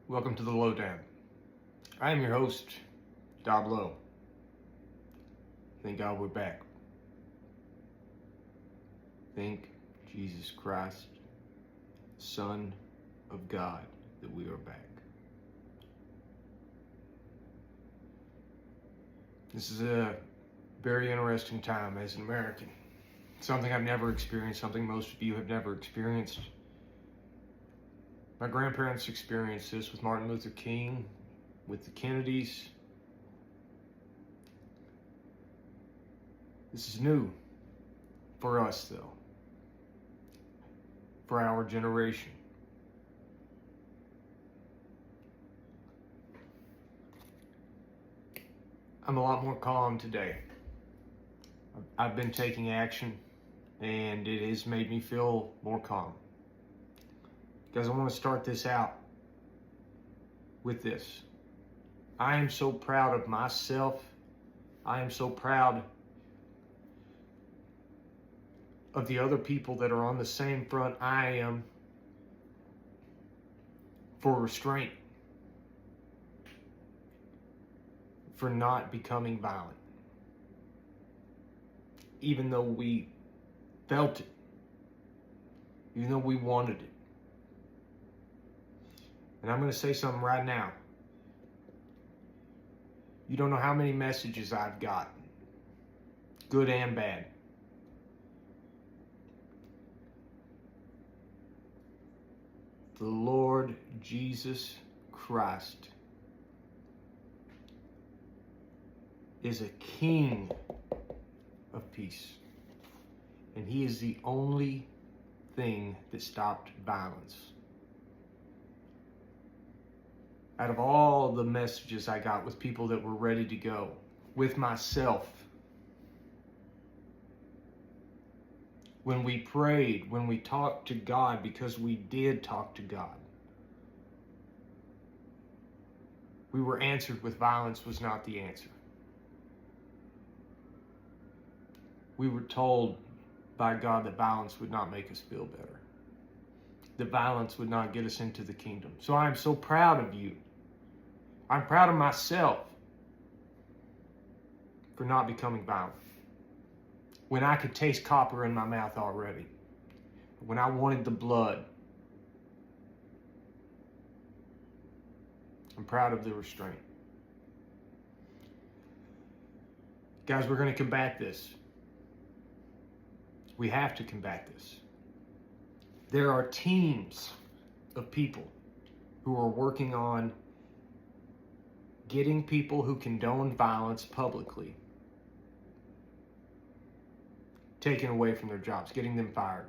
Welcome to the Lowdown. I am your host, Dob Low. Thank God we're back. Thank Jesus Christ, Son of God, that we are back. This is a very interesting time as an American. Something I've never experienced, something most of you have never experienced. My grandparents experienced this with Martin Luther King, with the Kennedys. This is new for us, though, for our generation. I'm a lot more calm today. I've been taking action, and it has made me feel more calm. Guys, I want to start this out with this. I am so proud of myself. I am so proud of the other people that are on the same front I am for restraint, for not becoming violent. Even though we felt it, even though we wanted it. And I'm going to say something right now. You don't know how many messages I've gotten, good and bad. The Lord Jesus Christ is a King of peace. And He is the only thing that stopped violence. Out of all the messages I got with people that were ready to go, with myself, when we prayed, when we talked to God, because we did talk to God, we were answered with violence was not the answer. We were told by God that violence would not make us feel better. That violence would not get us into the kingdom. So I am so proud of you. I'm proud of myself for not becoming violent. When I could taste copper in my mouth already. When I wanted the blood. I'm proud of the restraint. Guys, we're going to combat this. We have to combat this. There are teams of people who are working on getting people who condone violence publicly taken away from their jobs, getting them fired.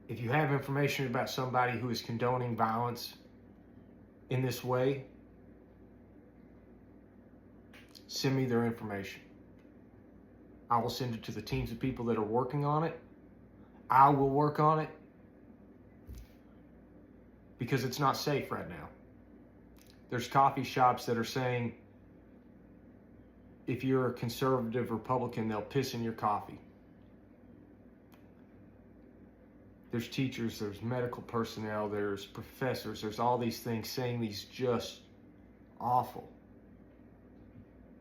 If you have information about somebody who is condoning violence in this way, send me their information. I will send it to the teams of people that are working on it. I will work on it because it's not safe right now. There's coffee shops that are saying if you're a conservative Republican, they'll piss in your coffee. There's teachers, there's medical personnel, there's professors, there's all these things saying these just awful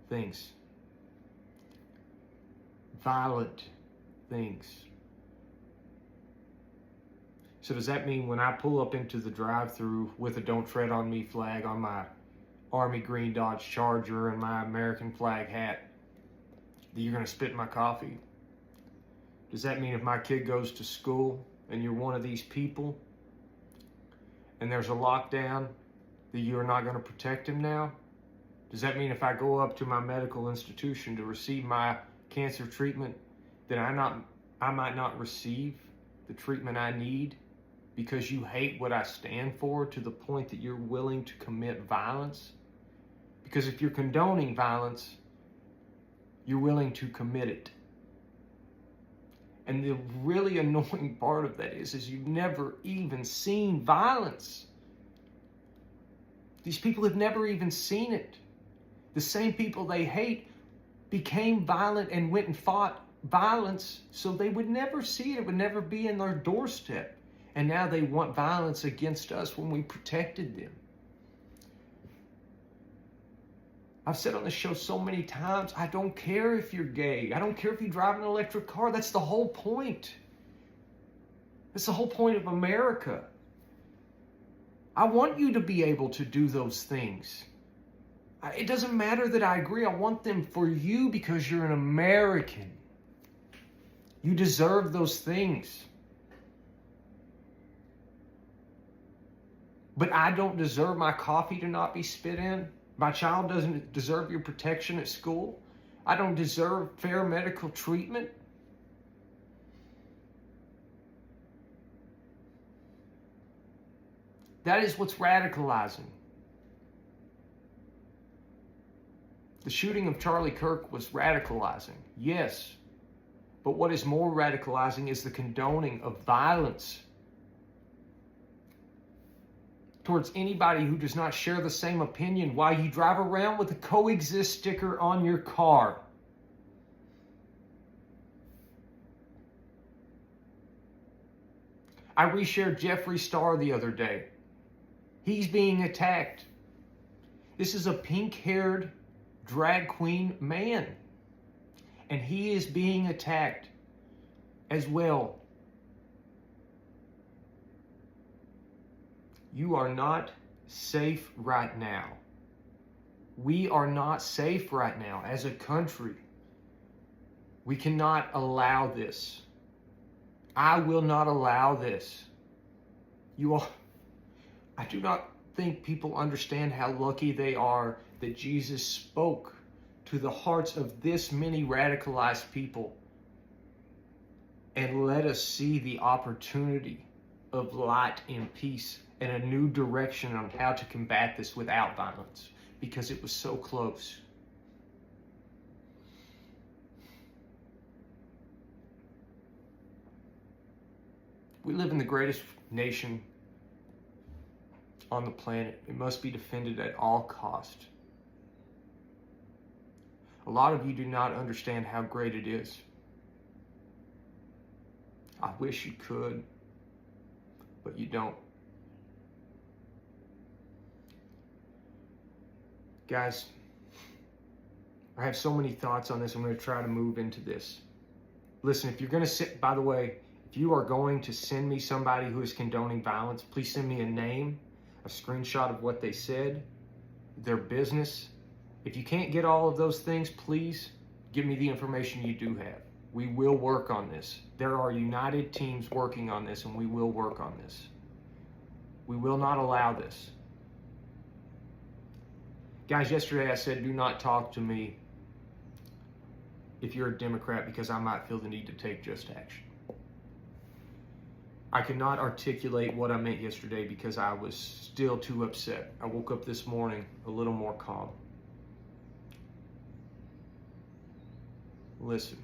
things. Violent things. So does that mean when I pull up into the drive-thru with a "Don't Tread on Me" flag on my Army green Dodge Charger and my American flag hat, that you're going to spit in my coffee? Does that mean if my kid goes to school and you're one of these people and there's a lockdown that you're not going to protect him now? Does that mean if I go up to my medical institution to receive my cancer treatment that I might not receive the treatment I need because you hate what I stand for to the point that you're willing to commit violence? Because if you're condoning violence, you're willing to commit it. And the really annoying part of that is you've never even seen violence. These people have never even seen it. The same people they hate became violent and went and fought violence so they would never see it. It would never be in their doorstep. And now they want violence against us when we protected them. I've said on the show so many times, I don't care if you're gay. I don't care if you drive an electric car. That's the whole point. That's the whole point of America. I want you to be able to do those things. It doesn't matter that I agree. I want them for you because you're an American. You deserve those things. But I don't deserve my coffee to not be spit in. My child doesn't deserve your protection at school. I don't deserve fair medical treatment. That is what's radicalizing. The shooting of Charlie Kirk was radicalizing, yes. But what is more radicalizing is the condoning of violence towards anybody who does not share the same opinion while you drive around with a coexist sticker on your car. I reshared Jeffree Star the other day. He's being attacked. This is a pink-haired drag queen man. And he is being attacked as well. You are not safe right now. We are not safe right now as a country. We cannot allow this. I will not allow this. I do not think people understand how lucky they are that Jesus spoke to the hearts of this many radicalized people and let us see the opportunity of light and peace and a new direction on how to combat this without violence, because it was so close. We live in the greatest nation on the planet. It must be defended at all cost. A lot of you do not understand how great it is. I wish you could, but you don't. Guys, I have so many thoughts on this. I'm going to try to move into this. Listen, if you're going to by the way, if you are going to send me somebody who is condoning violence, please send me a name, a screenshot of what they said, their business. If you can't get all of those things, please give me the information you do have. We will work on this. There are united teams working on this, and we will work on this. We will not allow this. Guys, yesterday I said, do not talk to me if you're a Democrat, because I might feel the need to take just action. I could not articulate what I meant yesterday because I was still too upset. I woke up this morning a little more calm. Listen,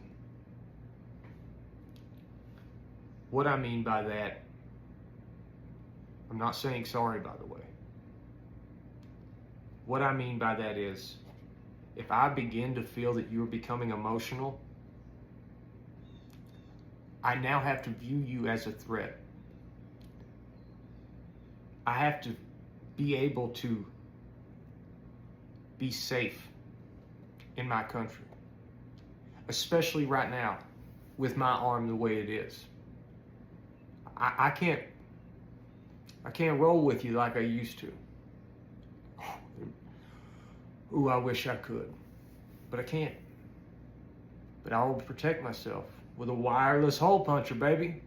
what I mean by that, I'm not saying sorry, by the way. What I mean by that is, if I begin to feel that you're becoming emotional, I now have to view you as a threat. I have to be able to be safe in my country, especially right now with my arm the way it is. I can't roll with you like I used to. Ooh, I wish I could, but I can't. But I will protect myself with a wireless hole puncher, baby.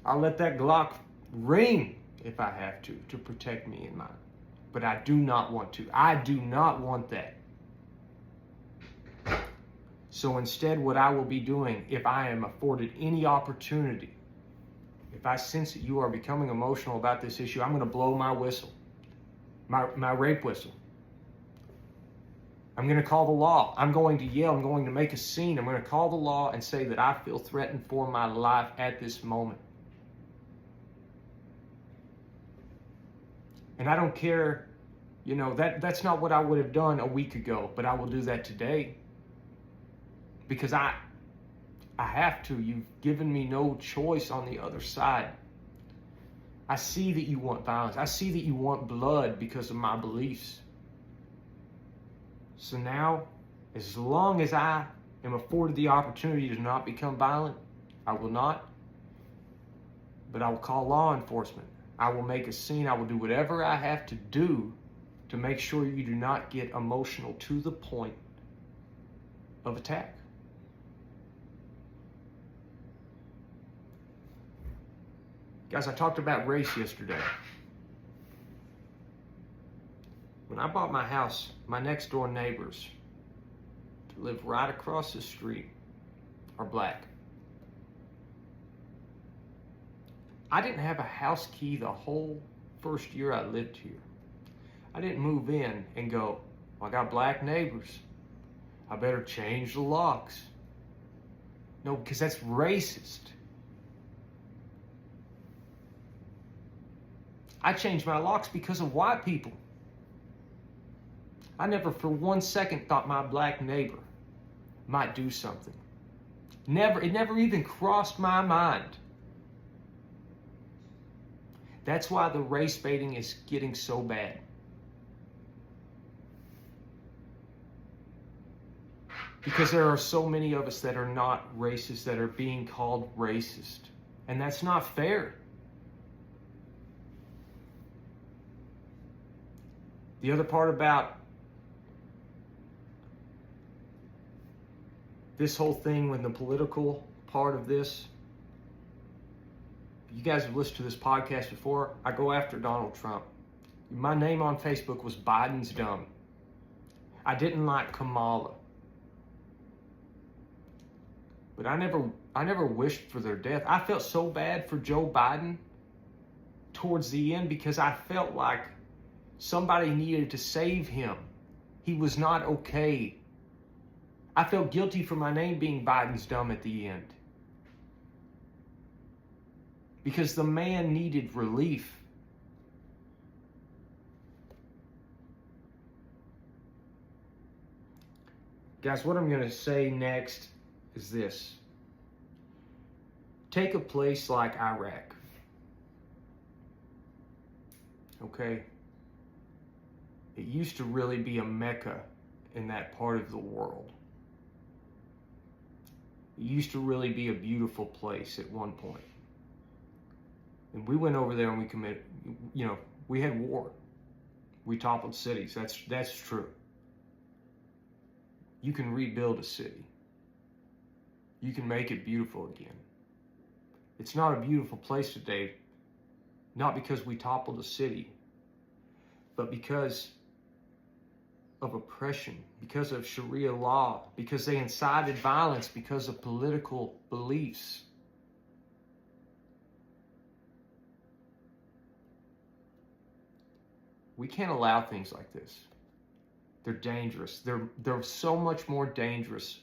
I'll let that Glock ring if I have to protect me and mine. But I do not want to. I do not want that. So instead, what I will be doing, if I am afforded any opportunity, if I sense that you are becoming emotional about this issue, I'm going to blow my whistle, my rape whistle. I'm going to call the law. I'm going to yell. I'm going to make a scene. I'm going to call the law and say that I feel threatened for my life at this moment. And I don't care, that's not what I would have done a week ago, but I will do that today. Because I have to. You've given me no choice on the other side. I see that you want violence. I see that you want blood because of my beliefs. So now, as long as I am afforded the opportunity to not become violent, I will not. But I will call law enforcement. I will make a scene. I will do whatever I have to do to make sure you do not get emotional to the point of attack. Guys, I talked about race yesterday. When I bought my house, my next door neighbors to live right across the street are black. I didn't have a house key the whole first year I lived here. I didn't move in and go, well, I got black neighbors. I better change the locks. No, because that's racist. I changed my locks because of white people. I never for 1 second thought my black neighbor might do something. It never even crossed my mind. That's why the race baiting is getting so bad. Because there are so many of us that are not racist, that are being called racist. And that's not fair. The other part about this whole thing with the political part of this, you guys have listened to this podcast before, I go after Donald Trump. My name on Facebook was Biden's dumb. I didn't like Kamala. But I never wished for their death. I felt so bad for Joe Biden towards the end because I felt like somebody needed to save him. He was not okay. I felt guilty for my name being Biden's dumb at the end. Because the man needed relief. Guys, what I'm going to say next is this. Take a place like Iraq. Okay? It used to really be a mecca in that part of the world. It used to really be a beautiful place at one point. And we went over there and we committed, we had war. We toppled cities. That's true. You can rebuild a city. You can make it beautiful again. It's not a beautiful place today, not because we toppled a city, but because of oppression, because of Sharia law, because they incited violence because of political beliefs. We can't allow things like this. They're dangerous. They're so much more dangerous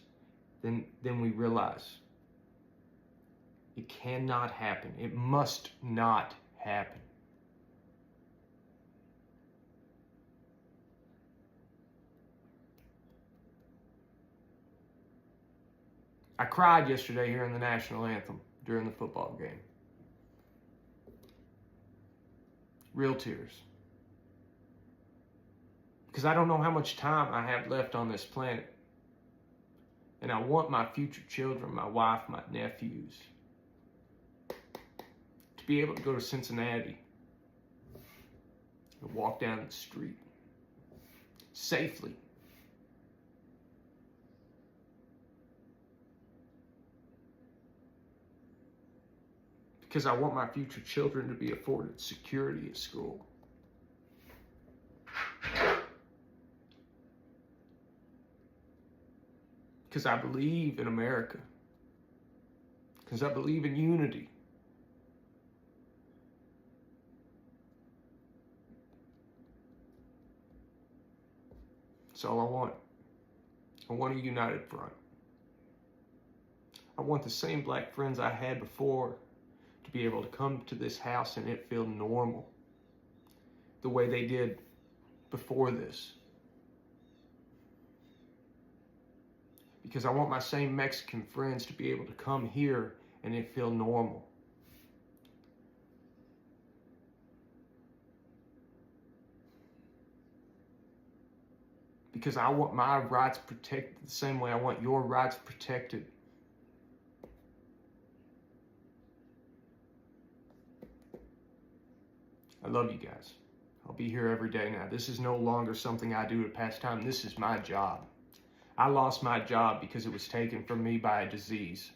than we realize. It cannot happen. It must not happen. I cried yesterday hearing the national anthem during the football game. Real tears. Because I don't know how much time I have left on this planet. And I want my future children, my wife, my nephews, to be able to go to Cincinnati and walk down the street safely. Because I want my future children to be afforded security at school. Because I believe in America. Because I believe in unity. That's all I want. I want a united front. I want the same black friends I had before to be able to come to this house and it feel normal. The way they did before this. Because I want my same Mexican friends to be able to come here and it feel normal. because I want my rights protected the same way I want your rights protected. I love you guys. I'll be here every day now. This is no longer something I do to pass time. This is my job. I lost my job because it was taken from me by a disease.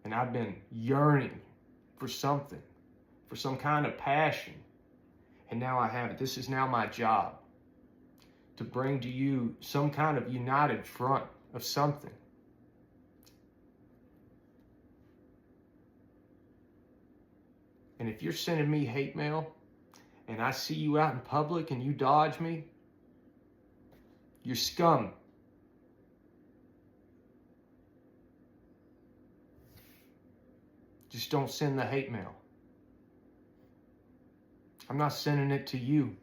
And I've been yearning for something, for some kind of passion. And now I have it. This is now my job, to bring to you some kind of united front of something. And if you're sending me hate mail and I see you out in public and you dodge me, you're scum. Just don't send the hate mail. I'm not sending it to you.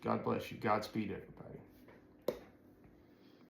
God bless you. Godspeed, everybody.